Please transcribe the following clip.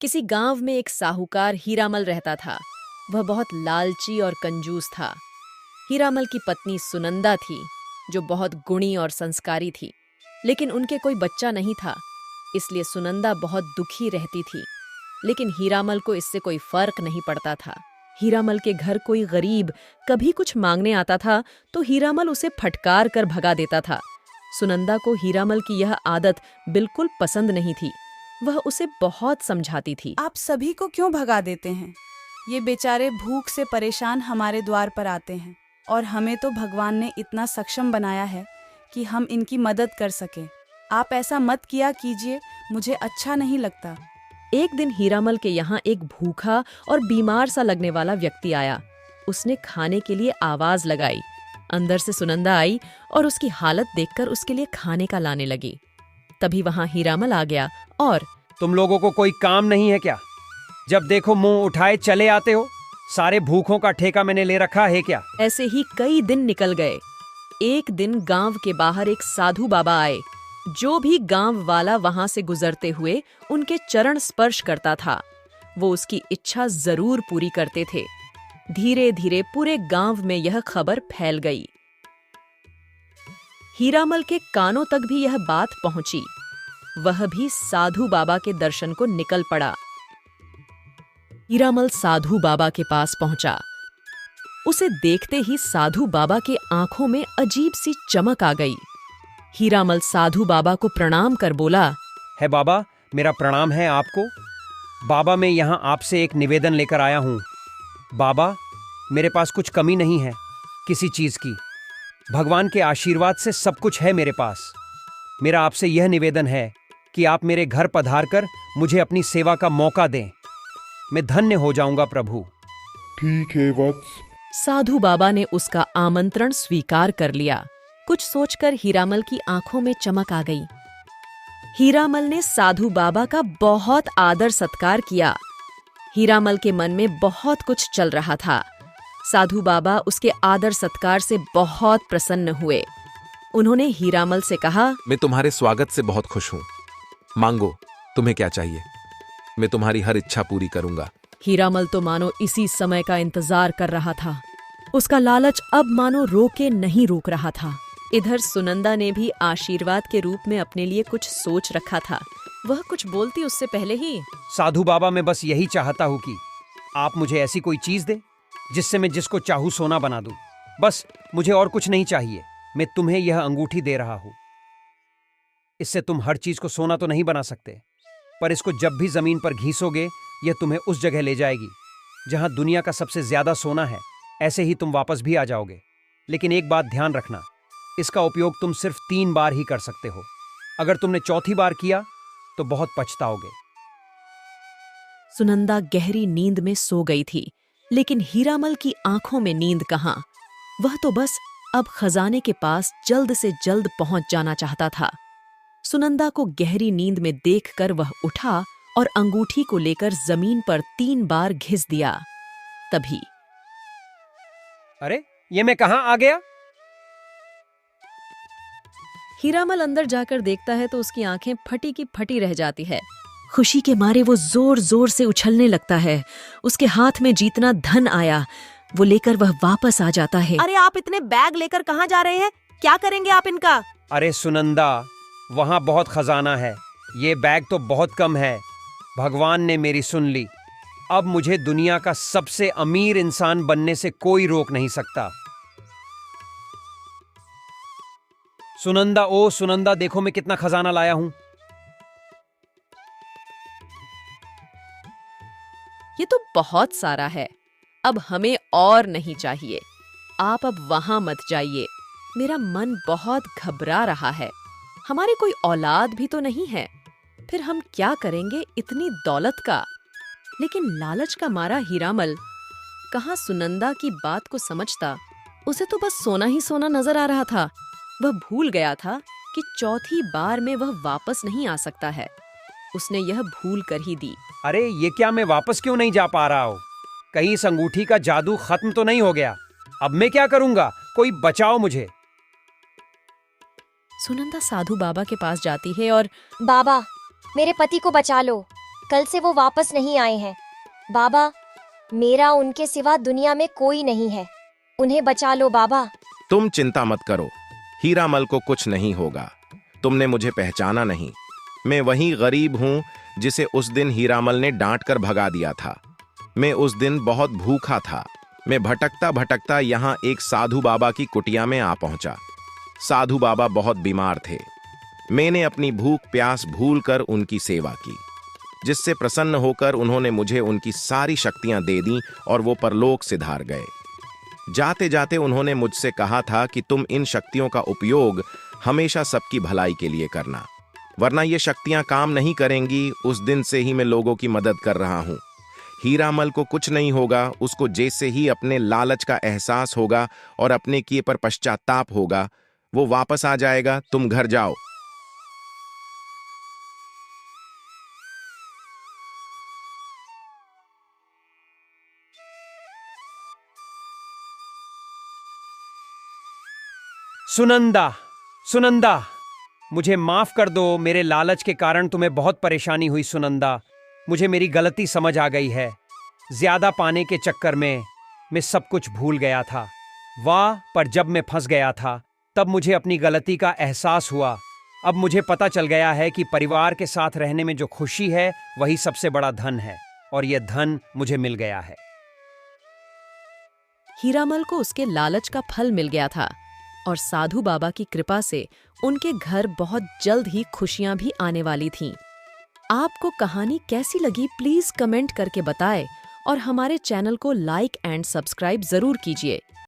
किसी गांव में एक साहूकार हीरामल रहता था। वह बहुत लालची और कंजूस था। हीरामल की पत्नी सुनंदा थी, जो बहुत गुणी और संस्कारी थी, लेकिन उनके कोई बच्चा नहीं था। इसलिए सुनंदा बहुत दुखी रहती थी, लेकिन हीरामल को इससे कोई फर्क नहीं पड़ता था। हीरामल के घर कोई गरीब कभी कुछ मांगने आता था तो हीरामल उसे फटकार कर भगा देता था। सुनंदा को हीरामल की यह आदत बिल्कुल पसंद नहीं थी। वह उसे बहुत समझाती थी। आप सभी को क्यों भगा देते हैं? ये बेचारे भूख से परेशान हमारे द्वार पर आते हैं और हमें तो भगवान ने इतना सक्षम बनाया है कि हम इनकी मदद कर सकें। आप ऐसा मत किया कीजिए, मुझे अच्छा नहीं लगता। एक दिन हीरामल के यहाँ एक भूखा और बीमार सा लगने वाला व्यक्ति आया। उसने खाने के लिए आवाज लगाई। अंदर से सुनंदा आई और उसकी हालत देखकर उसके लिए खाने का लाने लगी। तभी वहां हीरामल आ गया और तुम लोगों को कोई काम नहीं है क्या? जब देखो मुंह उठाए चले आते हो। सारे भूखों का ठेका मैंने ले रखा है क्या? ऐसे ही कई दिन निकल गए। एक दिन गांव के बाहर एक साधु बाबा आए। जो भी गांव वाला वहां से गुजरते हुए उनके चरण स्पर्श करता था, वो उसकी इच्छा जरूर पूरी करते थे। धीरे धीरे पूरे गांव में यह खबर फैल गई। हीरामल के कानों तक भी यह बात पहुंची। वह भी साधु बाबा के दर्शन को निकल पड़ा। हीरामल साधु बाबा के पास पहुंचा। उसे देखते ही साधु बाबा के आंखों में अजीब सी चमक आ गई। हीरामल साधु बाबा को प्रणाम कर बोला, है बाबा, मेरा प्रणाम है आपको। बाबा, मैं यहाँ आपसे एक निवेदन लेकर आया हूँ। बाबा, मेरे पास कुछ कमी नहीं है किसी चीज की। भगवान के आशीर्वाद से सब कुछ है मेरे पास। मेरा आपसे यह निवेदन है कि आप मेरे घर पधार कर मुझे अपनी सेवा का मौका दें। मैं धन्य हो जाऊंगा प्रभु। ठीक है वत्स। साधु बाबा ने उसका आमंत्रण स्वीकार कर लिया। कुछ सोचकर हीरामल की आंखों में चमक आ गई। हीरामल ने साधु बाबा का बहुत आदर सत्कार किया। हीरामल के मन में बहुत कुछ चल रहा था। साधु बाबा उसके आदर सत्कार से बहुत प्रसन्न हुए। उन्होंने हीरामल से कहा, मैं तुम्हारे स्वागत से बहुत खुश हूँ। मांगो, तुम्हें क्या चाहिए? मैं तुम्हारी हर इच्छा पूरी करूंगा। हीरामल तो मानो इसी समय का इंतजार कर रहा था। उसका लालच अब मानो रोके नहीं रोक रहा था। इधर सुनंदा ने भी आशीर्वाद के रूप में अपने लिए कुछ सोच रखा था। वह कुछ बोलती उससे पहले ही, साधु बाबा, मैं बस यही चाहता हूँ कि आप मुझे ऐसी कोई चीज दे जिससे मैं जिसको चाहूँ सोना बना दूं। बस मुझे और कुछ नहीं चाहिए। मैं तुम्हें यह अंगूठी दे रहा हूं। इससे तुम हर चीज को सोना तो नहीं बना सकते, पर इसको जब भी जमीन पर घीसोगे यह तुम्हें उस जगह ले जाएगी जहां दुनिया का सबसे ज्यादा सोना है। ऐसे ही तुम वापस भी आ जाओगे। लेकिन एक बात ध्यान रखना, इसका उपयोग तुम सिर्फ 3 बार ही कर सकते हो। अगर तुमने चौथी बार किया तो बहुत पछताओगे। सुनंदा गहरी नींद में सो गई थी, लेकिन हीरामल की आंखों में नींद कहाँ। वह तो बस अब खजाने के पास जल्द से जल्द पहुंच जाना चाहता था। सुनंदा को गहरी नींद में देखकर वह उठा और अंगूठी को लेकर जमीन पर 3 बार घिस दिया। तभी, अरे ये मैं कहाँ आ गया? हीरामल अंदर जाकर देखता है तो उसकी आंखें फटी की फटी रह जाती है। खुशी के मारे वो जोर जोर से उछलने लगता है। उसके हाथ में जीतना धन आया, वो लेकर वह वापस आ जाता है। अरे आप इतने बैग लेकर कहाँ जा रहे हैं? क्या करेंगे आप इनका? अरे सुनंदा, वहां बहुत खजाना है। ये बैग तो बहुत कम है। भगवान ने मेरी सुन ली। अब मुझे दुनिया का सबसे अमीर इंसान बनने से कोई रोक नहीं सकता। सुनंदा, ओ सुनंदा, देखो मैं कितना खजाना लाया हूं। ये तो बहुत सारा है। अब हमें और नहीं चाहिए। आप अब वहां मत जाइए। मेरा मन बहुत घबरा रहा है। हमारी कोई औलाद भी तो नहीं है। फिर हम क्या करेंगे इतनी दौलत का? लेकिन लालच का मारा हीरामल कहाँ सुनंदा की बात को समझता। उसे तो बस सोना ही सोना नजर आ रहा था। वह भूल गया था कि चौथी बार में वह वापस नहीं आ सकता है। उसने यह भूल कर ही दी। अरे ये क्या, मैं वापस क्यों नहीं जा पा रहा हूं? कहीं इस अंगूठी का जादू खत्म तो नहीं हो गया? अब मैं क्या करूंगा? कोई बचाओ मुझे। सुनंदा साधु बाबा के पास जाती है और बाबा, मेरे पति को बचा लो। कल से वो वापस नहीं आए हैं। बाबा, मेरा उनके सिवा दुनिया में कोई नहीं है। उन्हें बचा लो बाबा। तुम चिंता मत करो, हीरामल को कुछ नहीं होगा। तुमने मुझे पहचाना नहीं। मैं वही गरीब हूं जिसे उस दिन हीरामल ने डांट कर भगा दिया था। मैं उस दिन बहुत भूखा था। मैं भटकता भटकता यहाँ एक साधु बाबा की कुटिया में आ पहुंचा। साधु बाबा बहुत बीमार थे। मैंने अपनी भूख प्यास भूलकर उनकी सेवा की, जिससे प्रसन्न होकर उन्होंने मुझे उनकी सारी शक्तियां दे दी और वो परलोक सिधार गए। जाते जाते उन्होंने मुझसे कहा था कि तुम इन शक्तियों का उपयोग हमेशा सबकी भलाई के लिए करना, वरना ये शक्तियां काम नहीं करेंगी। उस दिन से ही मैं लोगों की मदद कर रहा हूं। हीरामल को कुछ नहीं होगा। उसको जैसे ही अपने लालच का एहसास होगा और अपने किए पर पश्चाताप होगा, वो वापस आ जाएगा। तुम घर जाओ। सुनंदा, सुनंदा, मुझे माफ कर दो। मेरे लालच के कारण तुम्हें बहुत परेशानी हुई सुनंदा। मुझे मेरी गलती समझ आ गई है। ज्यादा पाने के चक्कर में मैं सब कुछ भूल गया था। वाह, पर जब मैं फंस गया था तब मुझे अपनी गलती का एहसास हुआ। अब मुझे पता चल गया है कि परिवार के साथ रहने में जो खुशी है वही सबसे बड़ा धन है, और यह धन मुझे मिल गया है। हीरामल को उसके लालच का फल मिल गया था और साधु बाबा की कृपा से उनके घर बहुत जल्द ही खुशियां भी आने वाली थीं। आपको कहानी कैसी लगी प्लीज कमेंट करके बताएं और हमारे चैनल को लाइक एंड सब्सक्राइब जरूर कीजिए।